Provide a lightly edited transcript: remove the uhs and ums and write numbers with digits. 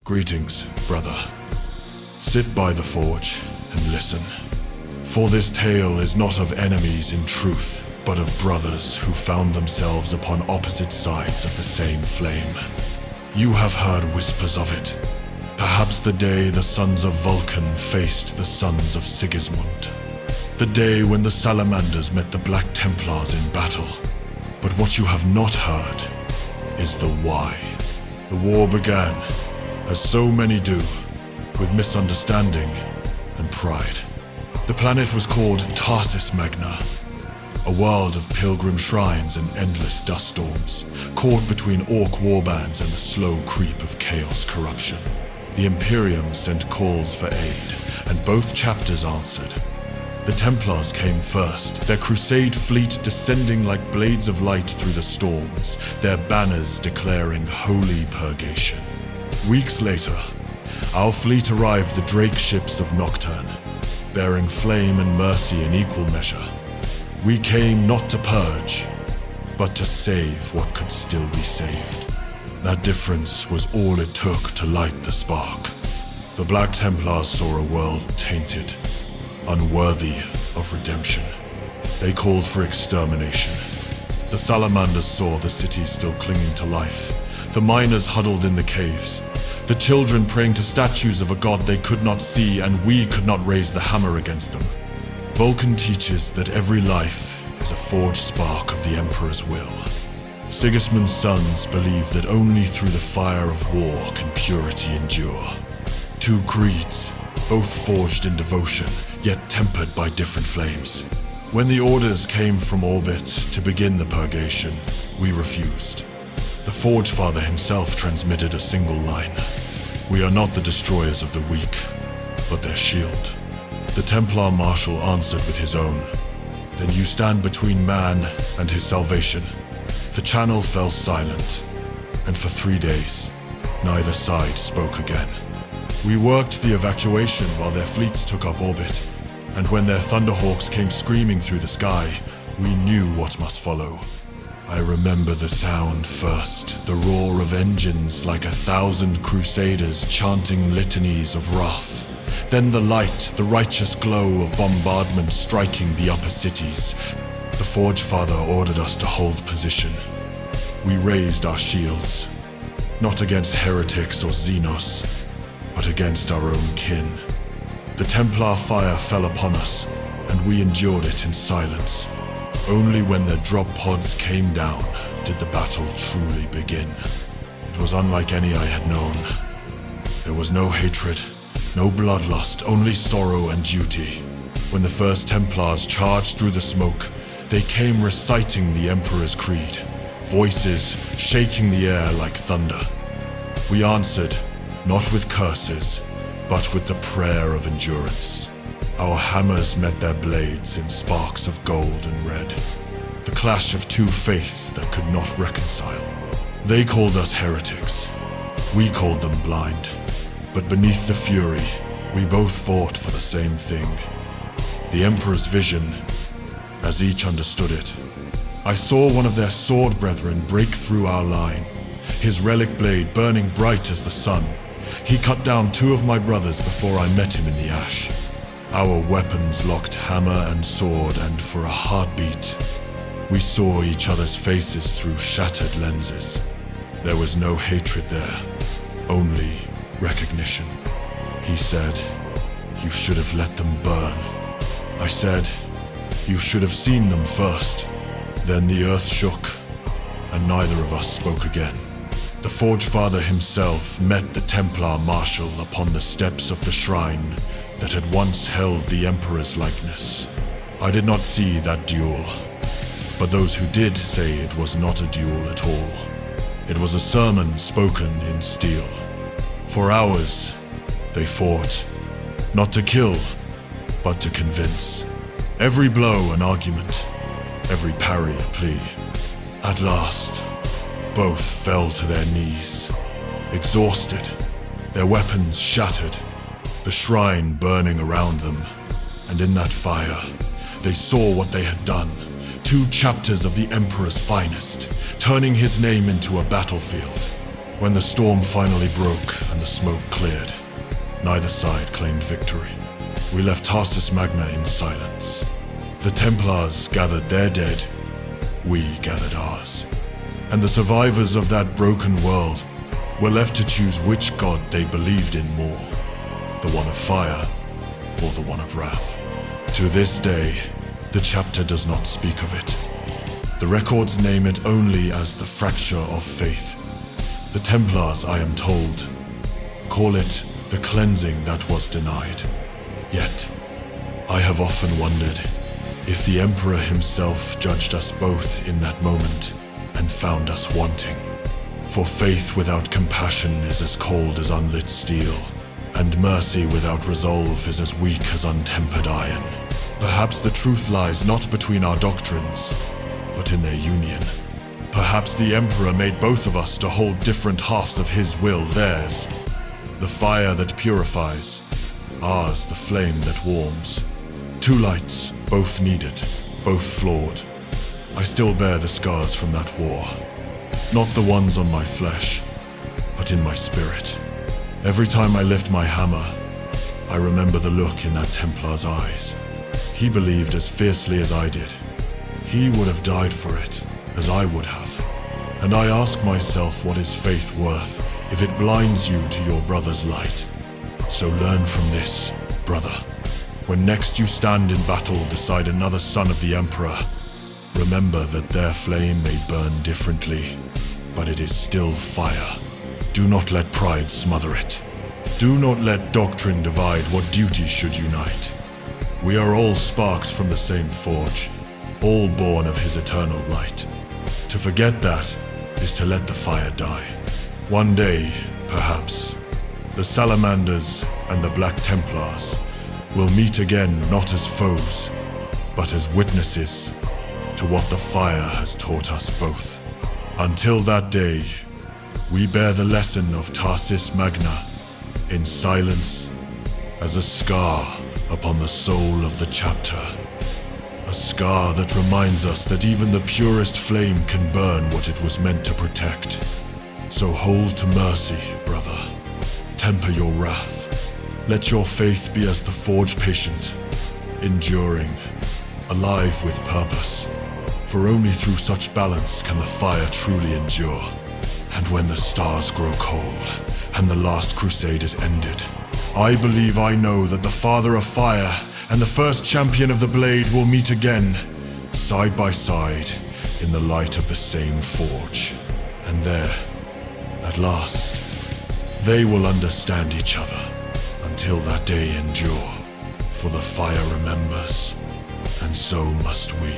Greetings, brother. Sit by the forge and listen. For this tale is not of enemies in truth, but of brothers who found themselves upon opposite sides of the same flame. You have heard whispers of it. Perhaps the day the sons of Vulcan faced the sons of Sigismund. The day when the Salamanders met the Black Templars in battle. But what you have not heard is the why. The war began, as so many do, with misunderstanding and pride. The planet was called Tarsis Magna, a world of pilgrim shrines and endless dust storms, caught between orc warbands and the slow creep of chaos corruption. The Imperium sent calls for aid, and both chapters answered. The Templars came first, their crusade fleet descending like blades of light through the storms, their banners declaring holy purgation. Weeks later, our fleet arrived the Drake ships of Nocturne, bearing flame and mercy in equal measure. We came not to purge, but to save what could still be saved. That difference was all it took to light the spark. The Black Templars saw a world tainted, unworthy of redemption. They called for extermination. The Salamanders saw the cities still clinging to life, the miners huddled in the caves, the children praying to statues of a god they could not see, and we could not raise the hammer against them. Vulcan teaches that every life is a forged spark of the Emperor's will. Sigismund's sons believe that only through the fire of war can purity endure. Two creeds, both forged in devotion, yet tempered by different flames. When the orders came from orbit to begin the purgation, we refused. The Forge Father himself transmitted a single line. We are not the destroyers of the weak, but their shield. The Templar Marshal answered with his own. Then you stand between man and his salvation. The channel fell silent, and for 3 days, neither side spoke again. We worked the evacuation while their fleets took up orbit, and when their Thunderhawks came screaming through the sky, we knew what must follow. I remember the sound first, the roar of engines like 1,000 crusaders chanting litanies of wrath. Then the light, the righteous glow of bombardment striking the upper cities. The Forge Father ordered us to hold position. We raised our shields, not against heretics or Xenos, but against our own kin. The Templar fire fell upon us, and we endured it in silence. Only when their drop pods came down did the battle truly begin. It was unlike any I had known. There was no hatred, no bloodlust, only sorrow and duty. When the first Templars charged through the smoke, they came reciting the Emperor's creed, voices shaking the air like thunder. We answered, not with curses, but with the prayer of endurance. Our hammers met their blades in sparks of gold and red, the clash of two faiths that could not reconcile. They called us heretics. We called them blind. But beneath the fury, we both fought for the same thing. The Emperor's vision, as each understood it. I saw one of their sword brethren break through our line, his relic blade burning bright as the sun. He cut down 2 of my brothers before I met him in the ash. Our weapons locked hammer and sword, and for a heartbeat, we saw each other's faces through shattered lenses. There was no hatred there, only recognition. He said, "You should have let them burn." I said, "You should have seen them first." Then the earth shook, and neither of us spoke again. The Forge Father himself met the Templar Marshal upon the steps of the shrine that had once held the Emperor's likeness. I did not see that duel, but those who did say it was not a duel at all. It was a sermon spoken in steel. For hours, they fought, not to kill, but to convince. Every blow an argument, every parry a plea. At last, both fell to their knees, exhausted, their weapons shattered, the shrine burning around them. And in that fire, they saw what they had done. 2 chapters of the Emperor's finest, turning his name into a battlefield. When the storm finally broke and the smoke cleared, neither side claimed victory. We left Tarsus Magna in silence. The Templars gathered their dead, we gathered ours. And the survivors of that broken world were left to choose which god they believed in more, the one of fire or the one of wrath. To this day, the chapter does not speak of it. The records name it only as the fracture of faith. The Templars, I am told, call it the cleansing that was denied. Yet, I have often wondered if the Emperor himself judged us both in that moment and found us wanting. For faith without compassion is as cold as unlit steel, and mercy without resolve is as weak as untempered iron. Perhaps the truth lies not between our doctrines, but in their union. Perhaps the Emperor made both of us to hold different halves of his will theirs. The fire that purifies, ours the flame that warms. Two lights, both needed, both flawed. I still bear the scars from that war. Not the ones on my flesh, but in my spirit. Every time I lift my hammer, I remember the look in that Templar's eyes. He believed as fiercely as I did. He would have died for it, as I would have. And I ask myself, what is faith worth if it blinds you to your brother's light? So learn from this, brother. When next you stand in battle beside another son of the Emperor, remember that their flame may burn differently, but it is still fire. Do not let pride smother it. Do not let doctrine divide what duty should unite. We are all sparks from the same forge, all born of his eternal light. To forget that is to let the fire die. One day, perhaps, the Salamanders and the Black Templars will meet again not as foes, but as witnesses to what the fire has taught us both. Until that day, we bear the lesson of Tarsus Magna in silence as a scar upon the soul of the chapter. A scar that reminds us that even the purest flame can burn what it was meant to protect. So hold to mercy, brother. Temper your wrath. Let your faith be as the forge patient, enduring, alive with purpose. For only through such balance can the fire truly endure. And when the stars grow cold, and the last crusade is ended, I believe I know that the Father of Fire and the first champion of the Blade will meet again, side by side, in the light of the same forge. And there, at last, they will understand each other. Until that day endure, for the fire remembers, and so must we.